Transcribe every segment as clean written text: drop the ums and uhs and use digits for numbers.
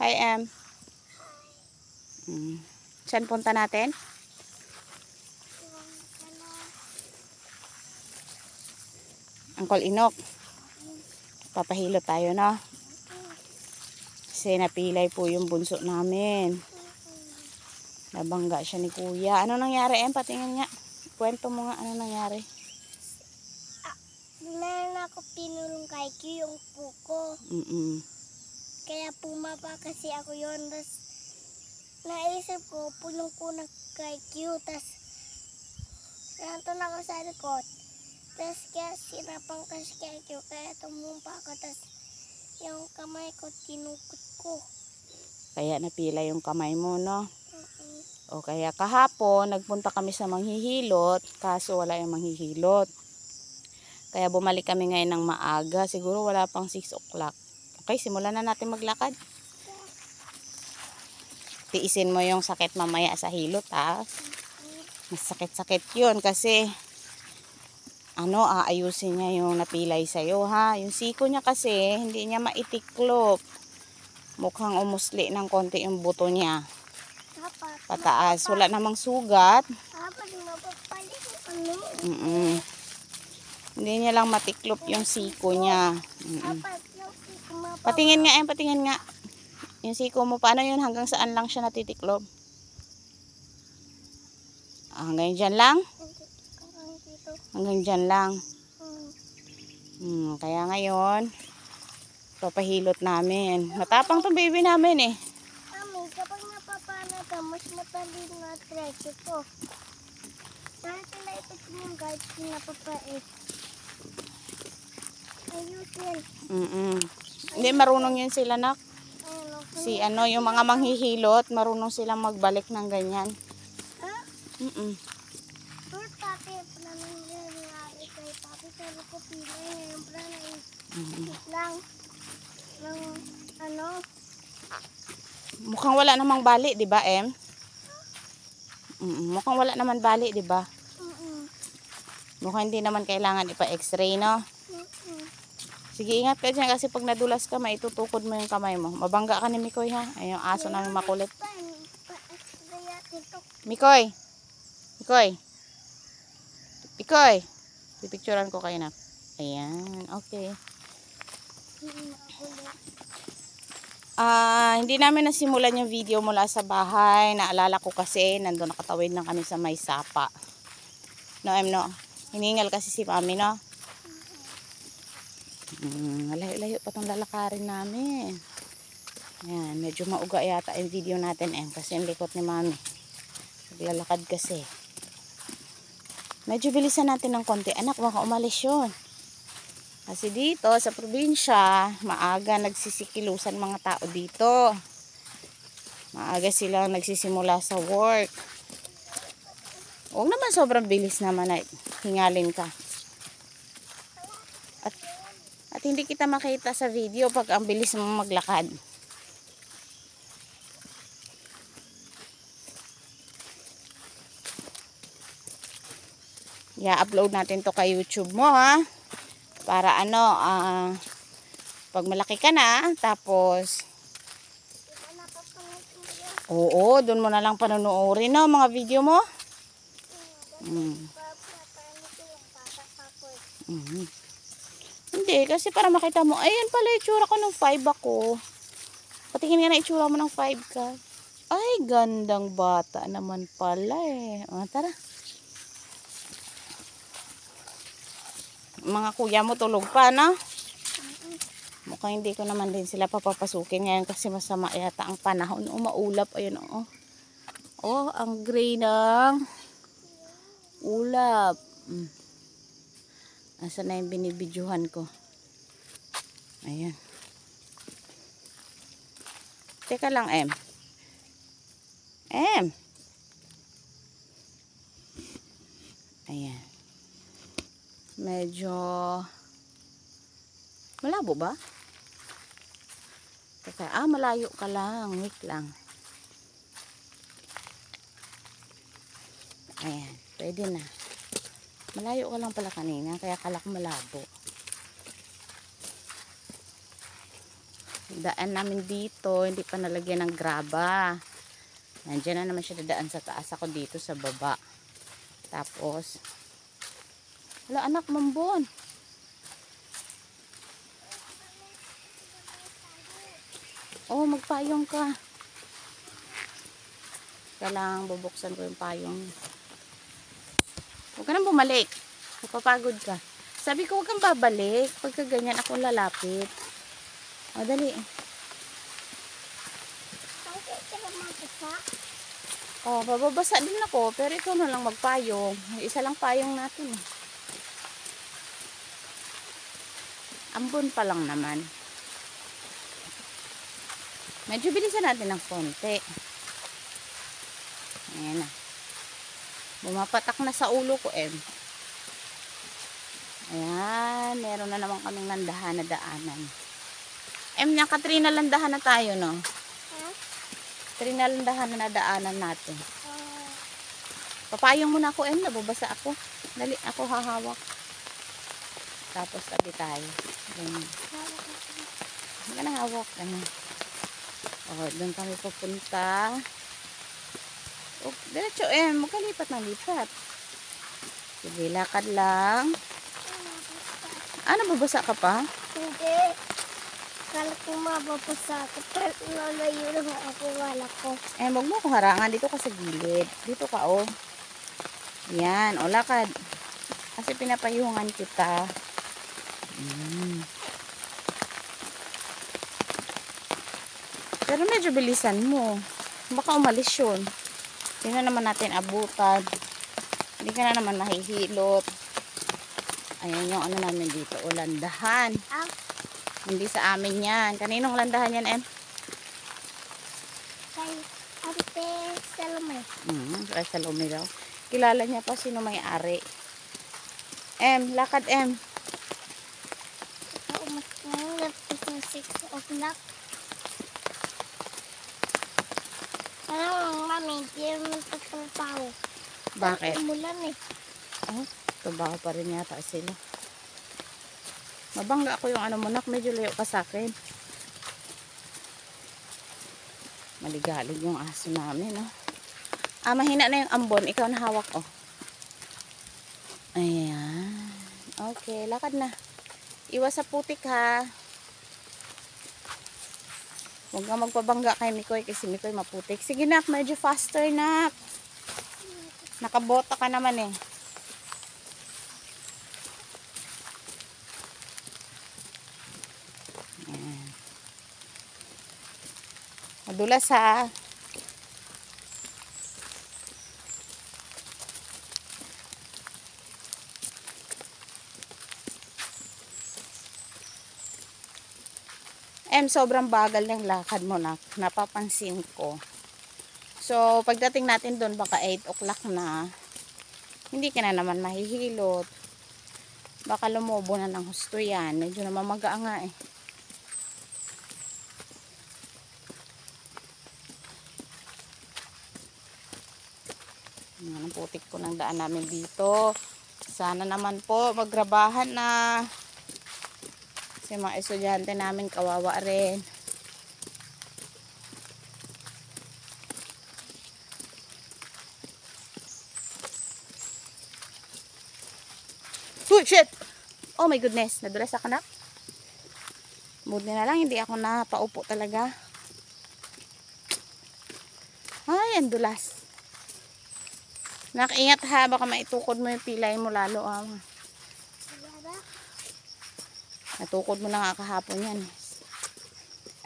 Hi, Em. Saan punta natin? Uncle Inok. Papahilo tayo, no? Kasi napilay po yung bunso namin. Nabangga siya ni Kuya. Ano nangyari, Em? Patingin nga. Kwento mo nga ano nangyari. Meron ako pinulong kay Q yung puko. Kaya pumapa kasi ako yun. Tapos naisip ko, pulong ko na kay Q. Tapos nandun ako sa likod. Tapos kaya sinapang kasi kay Q. Kaya tumumpa ako. Tapos yung kamay ko tinukot ko. Kaya napila yung kamay mo, no? O kaya kahapon, nagpunta kami sa manghihilot. Kaso wala yung manghihilot. Kaya bumalik kami ngayon ng maaga. Siguro wala pang 6 o'clock. Okay, simulan na natin maglakad. Tiisin mo yung sakit mamaya sa hilot, ha? Mas sakit-sakit yun kasi aayusin niya yung napilay sa'yo, ha? Yung siko niya kasi, hindi niya maitiklop. Mukhang umusli ng konti yung buto niya. Pataas. Wala namang sugat. Hindi niya lang matiklop yung siko niya. Patingin nga, patingin nga. Yung siko mo, paano yun? Hanggang saan lang siya natitiklop? Hanggang dyan lang? Hanggang dyan lang. Kaya ngayon, papahilot namin. Matapang tong baby namin eh. Mami, kapag napapana ka, mas matali na trecho ko. Dahil sila ito yung guide na napapait. Ayusin. Hindi, marunong yun sila, nak. Yung mga manghihilot, marunong silang magbalik ng ganyan. Papi, nangyari kay Papi, pero ko pila ngayon pala naisip lang ng Mukhang wala namang bali, di ba, Em? Mukhang wala naman bali, di ba? Mukhang hindi naman kailangan ipa-x-ray, no? Sige, ingat ka dyan kasi pag nadulas ka, maitutukod mo yung kamay mo. Mabangga ka ni Mikoy, ha? Ay, yung aso namin makulit. Mikoy! Mikoy! Mikoy! Pipicturean ko kayo na. Ayan, okay. Hindi namin nasimulan yung video mula sa bahay. Naalala ko kasi, nandun nakatawid lang kami sa may sapa. No, Em, no? Hiningal kasi si Mami, no? Layo-layo pa itong lalakarin namin. Ayan, medyo mauga yata yung video natin, kasi yung likot ni Mami. Naglalakad kasi. Medyo bilisan natin ng konti. Anak, baka umalis yun. Kasi dito sa probinsya, maaga nagsisikilusan mga tao dito. Maaga sila nagsisimula sa work. Huwag naman sobrang bilis naman na hingalin ka. At hindi kita makita sa video pag ang bilis mo maglakad. I-upload natin to kay YouTube mo, ha? Para pag malaki ka na, tapos doon mo na lang panonoodin, no, mga video mo. Hindi, kasi para makita mo, ayan pala itsura ko nung 5 ako. Patingin nga na itsura mo ng 5 ka. Ay, gandang bata naman pala eh. Tara. Mga kuya mo tulog pa, no? Mukhang hindi ko naman din sila papapasukin ngayon kasi masama yata ang panahon. Maulap. Ayun, ang gray ng ulap. Asa na yung binibidyohan ko? Ayan. Teka lang, Em. Ayan. Medyo malabo ba? Teka, malayo ka lang. Wait lang. Ayan, pwede na. Malayo ka lang pala kanina, kaya kala ko malabo. Daan namin dito, hindi pa nalagyan ng graba. Nandiyan na naman siya dadaan sa taas, ako dito sa baba. Tapos, wala anak, mambon. Oh, magpayong ka. Kailangan bubuksan ko yung payong. Huwag ka nang bumalik. Napapagod ka. Sabi ko, huwag kang babalik. Pagka ganyan, ako lalapit. O, dali. Bakit ka naman pasa? Oh, bababasa din ako. Pero ikaw na lang magpayong. Isa lang payong natin. Ambon pa lang naman. Medyo bilisan natin ng konti. Ayan na. Bumapatak na sa ulo ko, Ayan, meron na naman kaming landahan na daanan. Niya, Katrina, landahan na tayo, no? Ha? Katrina, landahan na daanan natin. Papayong muna ako, nababasa ako. Dali, ako hahawak. Tapos, tabi tayo. Ganyan. Hindi ka na hawak. O, doon kami pupunta. O, diretso, magkalipat ng lipat. Sige, lakad lang. Ano, babasa ka pa? Hindi. Kala ko mababasa ako. Pero lalayo lang ako. Wala ko. Wag mo akong harangan. Dito ka sa gilid. Dito ka, oh. Yan, o, lakad. Kasi pinapayungan kita. Pero medyo bilisan mo. Baka umalis yun. Hindi na naman natin abutan. Hindi ka na naman mahihilot. Ayan yung ano namin dito. O, landahan. Hindi sa amin yan. Kaninong landahan yan, Kay Ate Salome. Kay Salome daw. Kilala niya pa sino may-ari. Lakad, Umas na ng 6 o'clock. Parang mami, hindi naman tatrabaho. Bakit? Umulan Oh, trabaho pa rin yata sila. Mabangga ako yung ano mo, nak. Medyo layo ka sa akin. Maligalig yung aso namin, oh. Mahina na yung ambon. Ikaw na hawak, oh. Ayan. Okay, lakad na. Iwas sa putik, ha. Huwag ka magpabangga kay Mikoy kasi Mikoy maputik. Sige, nak. Medyo faster, nak. Nakabota ka naman, Ayan. Madulas, ha. Sobrang bagal ng lakad mo, nak. Napapansin ko. So, pagdating natin doon, baka 8 o'clock na. Hindi ka na naman mahihilot. Baka lumubo na ng husto yan. Medyo namamaga nga, Ang putik po ng daan namin dito. Sana naman po maggrabahan na. Kasi mga estudyante namin kawawa rin. Oh, shit! Oh my goodness, nadulas ako, nak. Buti na lang, hindi ako napaupo talaga. Ay, ang dulas. Nak, ingat ha, baka maitukod mo yung pilay mo lalo, Natukod mo na nga kahapon yan.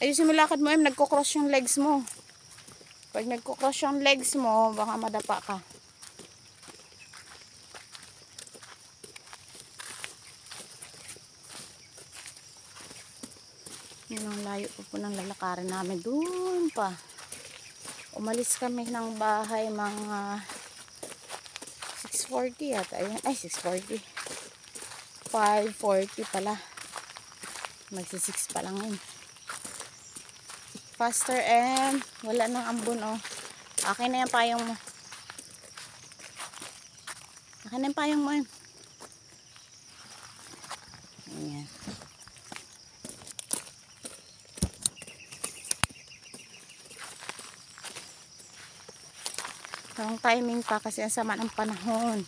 Ayusin mo lakad mo, nagko-cross yung legs mo. Pag nagko-cross yung legs mo, baka madapa ka. Yun ang layo po ng lalakarin namin. Doon pa. Umalis kami ng bahay mga 6:40 yata. Ay, 6:40. 5:40 pala. Magsi-6 pa lang yun. Faster, wala nang ambon, oh. Akin na yung payong mo. Akin na yung payong mo, Ayan. Wrong timing pa kasi ang sama ng panahon.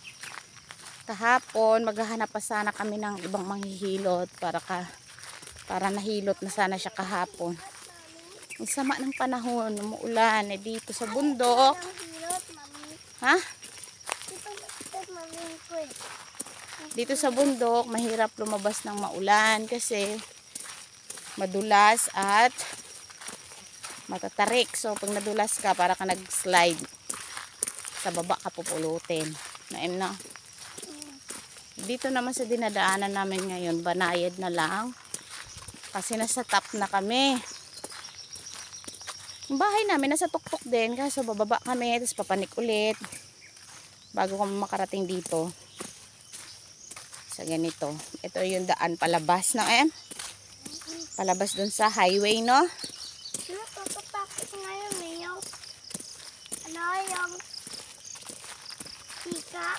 Kahapon, maghahanap pa sana kami ng ibang manghihilot para nahilot na sana siya kahapon. Ang sama ng panahon, umuulan. Dito sa bundok. Hilot, mami. Ha? Ito mami ko eh. Dito sa bundok, mahirap lumabas ng maulan kasi madulas at matatarik. So, pag nadulas ka, para ka nag-slide. Sa baba ka pupulutin. Naim na. Dito naman sa dinadaanan namin ngayon, banayad na lang. Kasi nasa top na kami. Yung bahay namin nasa tuktok din. Kaso bababa kami, tapos papanik ulit. Bago kami makarating dito. Sa ganito. Ito yung daan palabas na palabas dun sa highway, no? Nakakapakit ngayon eh. Yung tika.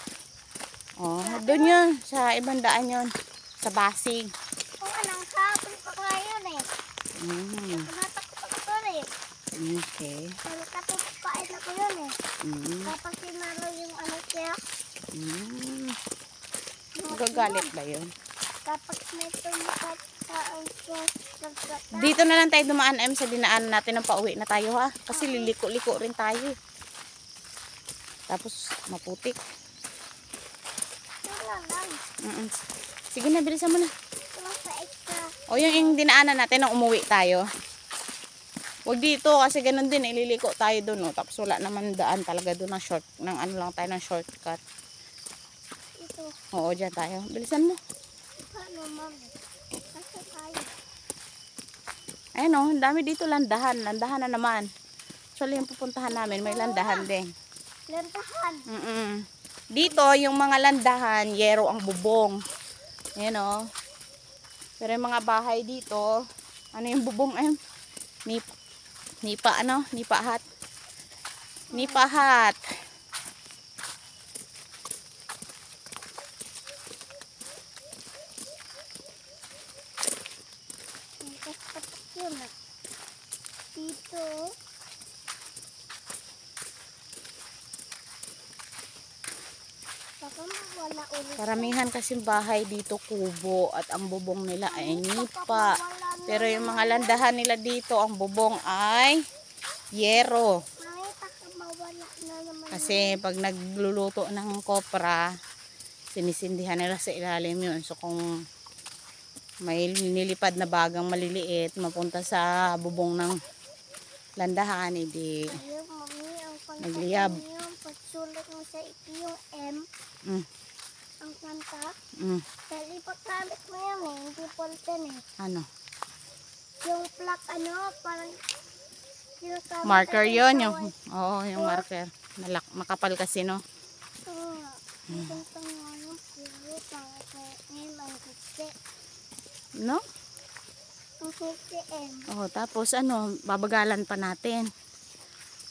Oh, dun yun. Sa ibang daan yun. Sa Basig. O anong kapon pa ngayon eh. Natakot ako eh. Okay. Nagkatupain ako yun eh. Kapag sinalo yung ano siya. Gagalit ba yun? Kapag may tumikat sa ang nagkata. Dito na lang tayo dumaan sa dinaanan natin ng pauwi na tayo ha. Kasi liliko-liko rin tayo. Tapos maputik. Wala lang. Sige na, bilisan mo na. Wala sa extra. O yung dinaanan natin nang umuwi tayo. Huwag dito kasi ganun din, ililiko tayo doon. Tapos wala naman daan talaga doon ng ano lang tayo ng shortcut. Ito. Oo, dyan tayo. Bilisan mo. Paano mami? Kasi tayo. Ayun o, ang dami dito landahan. Landahan na naman. Actually, yung pupuntahan namin, may landahan din. Lantahan. Dito, yung mga landahan, yero ang bubong. Ayan o. Pero yung mga bahay dito, ano yung bubong? Nipa hat. Nipa hat. Patak yun ah. Dito. Baka mawala ulit. Karamihan kasing bahay dito kubo at ang bubong nila ay nipa. Pero yung mga landahan nila dito, ang bubong ay yero. Mami, baka mawala na naman. Kasi pag nagluluto ng kopra, sinisindihan nila sa ilalim yun. So kung may nilipad na bagang maliliit, mapunta sa bubong ng landahan, hindi Ayun, mami, ang nagliyab. yung pagsulat mo sa ito yung M, ang kanta. Dahil ipagkamit mo yan eh, hindi palitan eh. Ano? Yung plaque parang ginagamit Marker natin yon sa yung, oo, yung marker. Makapal kasi, no? Ganito nga yung puro ngayon ang gusti. No? Ang gusti M. Oh, tapos ano, babagalan pa natin.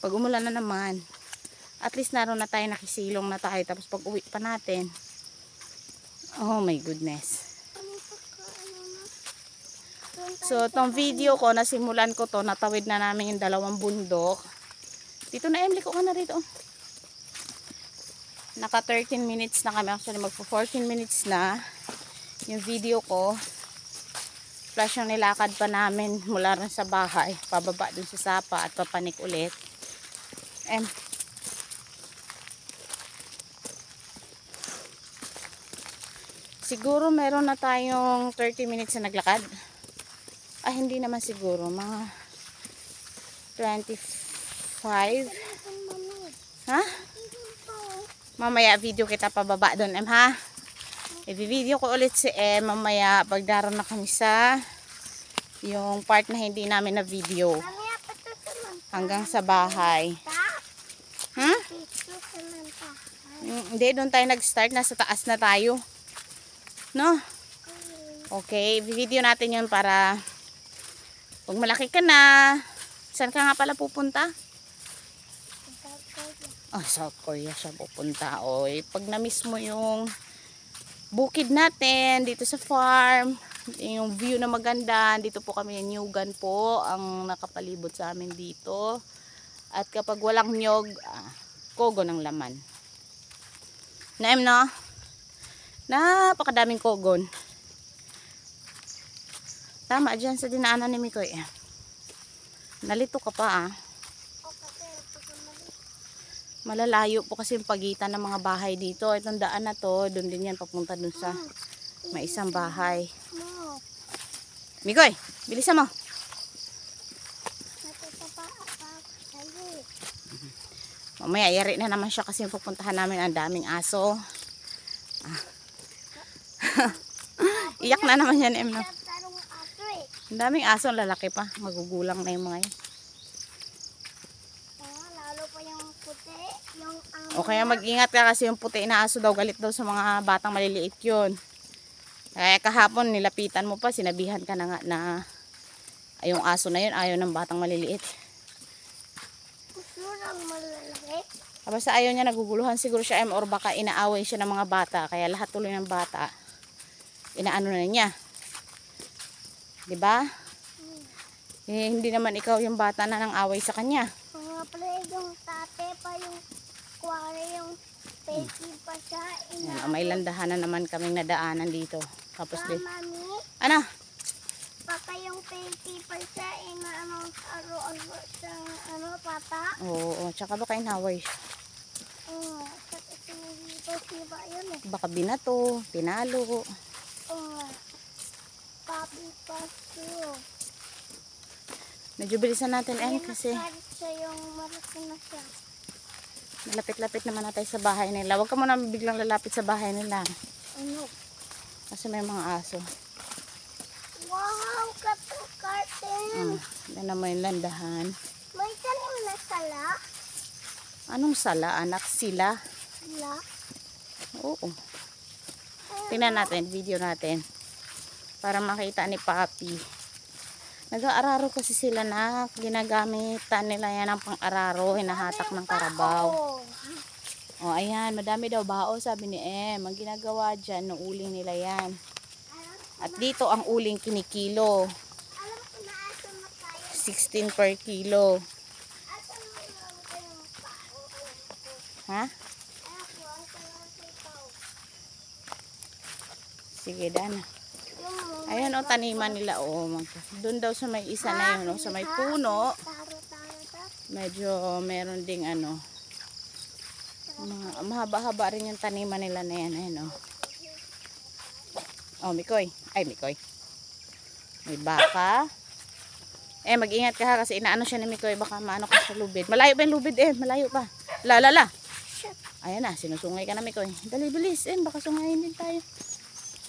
Pag umulan na naman, at least naroon na tayo, nakisilong na tayo. Tapos pag uwi pa natin, oh my goodness. So, itong video ko, nasimulan ko to, natawid na namin yung dalawang bundok. Dito na, Emily, ko ka na rito. Naka 13 minutes na kami. Actually, magpo 14 minutes na yung video ko. Plus yung nilakad pa namin mula rin sa bahay. Pababa dun sa sapa at papanik ulit. Siguro meron na tayong 30 minutes na naglakad. Hindi naman siguro. Mga 25. Ha? Mamaya video kita pababa doon, ha? I-video ko ulit si mamaya pag daron na kami sa yung part na hindi namin na video. Hanggang sa bahay. Hindi, doon tayo nag-start. Nasa taas na tayo. No? Okay, video natin yun para pag malaki ka na. Saan ka nga pala pupunta? South Korea siya pupunta. Pag na-miss mo yung bukid natin dito sa farm, yung view na maganda, dito po kami, nyugan po ang nakapalibot sa amin dito. At kapag walang nyog, kogon ang laman. Naim no? Napakadaming kogon. Tama dyan sa dinaanan ni Mikoy. Nalito ka pa ah. Malalayo po kasi yung pagitan ng mga bahay dito. Itong daan na to, doon din yan papunta dun sa may isang bahay. Mikoy, bilisan mo. Mamaya yari na naman siya kasi yung pupuntahan namin ang daming aso. Iyak na naman yan, Em, no? Ang daming aso, ang lalaki pa. Magugulang na yung mga yun. Lalo pa yung puti, yung O kaya mag-ingat ka kasi yung puti na aso daw, galit daw sa mga batang maliliit yun. Kaya kahapon nilapitan mo pa, sinabihan ka na nga na yung aso na yun ayaw ng batang maliliit. gusto ng malalaki. Basta ayaw niya, naguguluhan siguro siya, Em, or baka inaaway siya ng mga bata. Kaya lahat tuloy ng bata, inaano na niya. Diba? Eh, hindi naman ikaw yung bata na nang away sa kanya. Mga pala yung tate pa yung kuwari yung peki pa siya. Yan, may landahan na naman kaming nadaanan dito. Tapos din. Mami, Ano? baka yung peki pa siya ano aro-aro sa pata. Oo, tsaka baka inaway siya. Sa siba yun eh. Baka binato, pinalo. Papi pa siya. Medyo bilisan natin, Em, kasi siya yung malaki na siya. malapit-lapit naman na tayo sa bahay nila. Huwag ka muna biglang lalapit sa bahay nila. Ano? Kasi may mga aso. Wow, curtain. Yan naman yung landahan. May talim na sala. Anong sala, anak? Sila? Sala. Oo. Tingnan natin, video natin. Para makita ni Papi. Nag-aararo kasi sila na ginagamitan nila yan ng pang-araro, hinahatak ng karabaw. O ayan, madami daw bao, sabi ni Em. Ang ginagawa dyan, no uling nila yan. At dito ang uling kinikilo. Alam ko na aso na tayo. 16 per kilo. Aso na lang ko yung pao. Ha? Anak ko, aso na lang yung pao. Sige, Dana. Ayan o, taniman nila o. Doon daw sa may isa na yun, sa may puno. Medyo meron ding ano. Mahaba-haba rin yung taniman nila na yan. Ayan o. Oh, Mikoy. Ay, Mikoy. May baka. Mag-ingat ka ha kasi inaano siya ni Mikoy. Baka maano ka sa lubid. Malayo pa yung lubid, malayo pa. La. Ayan na, sinusungay ka na, Mikoy. Dali, bilis, baka sungayin din tayo.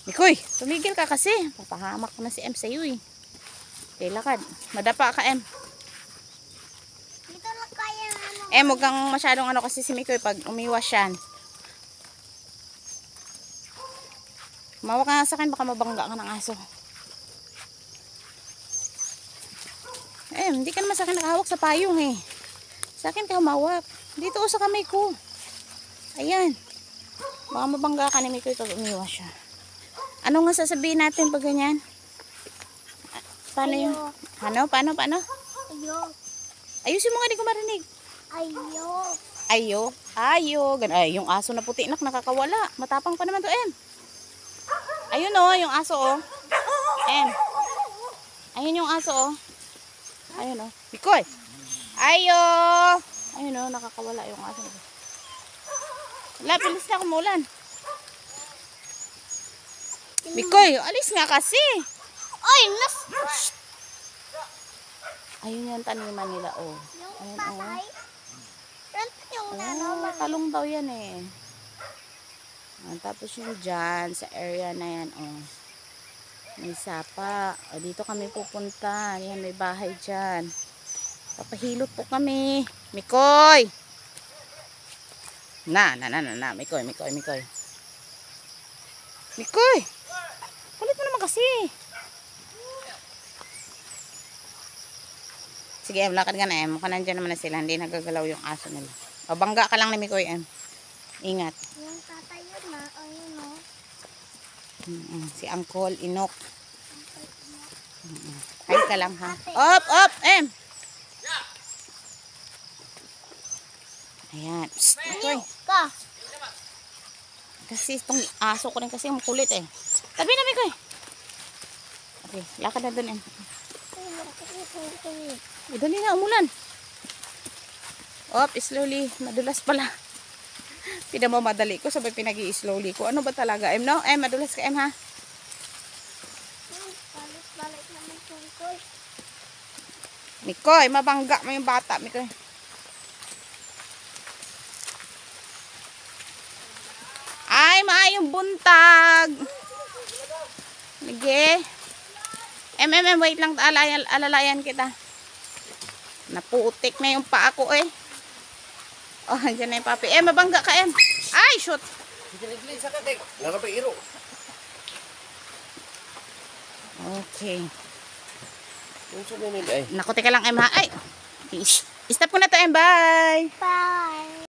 Mikoy, tumigil ka kasi. Papahamak na si Em sa'yo eh. Okay, lakad. Madapa ka, Em. Dito lang kaya ano. Huwag kang masyadong ano kasi si Mikoy pag umiwas yan. Mawak ka nga sa akin, baka mabangga ka ng aso. Hindi ka naman sa akin nakahawak sa payong eh. Sa akin ka humawak. Dito sa kamay ko. Ayan. Baka mabangga ka ni Mikoy pag umiwas siya. Ano nga sasabihin natin pag ganyan? Paano Ayo. yung... Paano? Ayo. Ayusin mo nga, di ko marinig. Ayo. Ay, yung aso na puti, nakakawala. Matapang pa naman to, Em. Ayun o, yung aso o. Em. Ayun yung aso o. Ayun o. Mikoy. Ayo. Ayun o, nakakawala yung aso. Wala, bilis na kumulan. Mikoy, alis nga kasi. Ay, Ayun yung taniman nila, oh. yung Ayun, patay. Yung talong daw yan eh. Tapos yung dyan, sa area na yan, oh. May sapa. Dito kami pupunta. Yan, may bahay dyan. Papahilot po kami. Mikoy! Mikoy. Mikoy! Kulit mo naman kasi. Sige, lakad ka na, Em. Mukhang nandyan naman na sila. Hindi nagagalaw yung aso nila. Bangga ka lang ni Mikoy, Em. Ingat. Yung tatay yun na. Ayun o. Si Uncle Inok. Ay ka lang ha. Op, Em. Ayan. Psst, Mikoy. Ka. Kasi itong aso ko rin kasi makulit eh. Tabi na, Mikoy. Okay, lakad na dun, em. Dali na, umulan. Op, slowly. Madulas pala. Pina mo madali ko, sabay pinag-i-slowly ko. Ano ba talaga, em, no? Em, madulas ka, em, ha? Balik naman tungkol. Mikoy, mabangga mo yung bata, Mikoy. Ay, maayong buntag. Sige. Wait lang, alalayan kita. Naputik na yung paa ko eh. Oh, andyan na yung papi. Mabangga ka, em. Ay, shoot. Okay. Naku, teka lang, em, ha? Ay. Stop ko na to, em. Bye. Bye.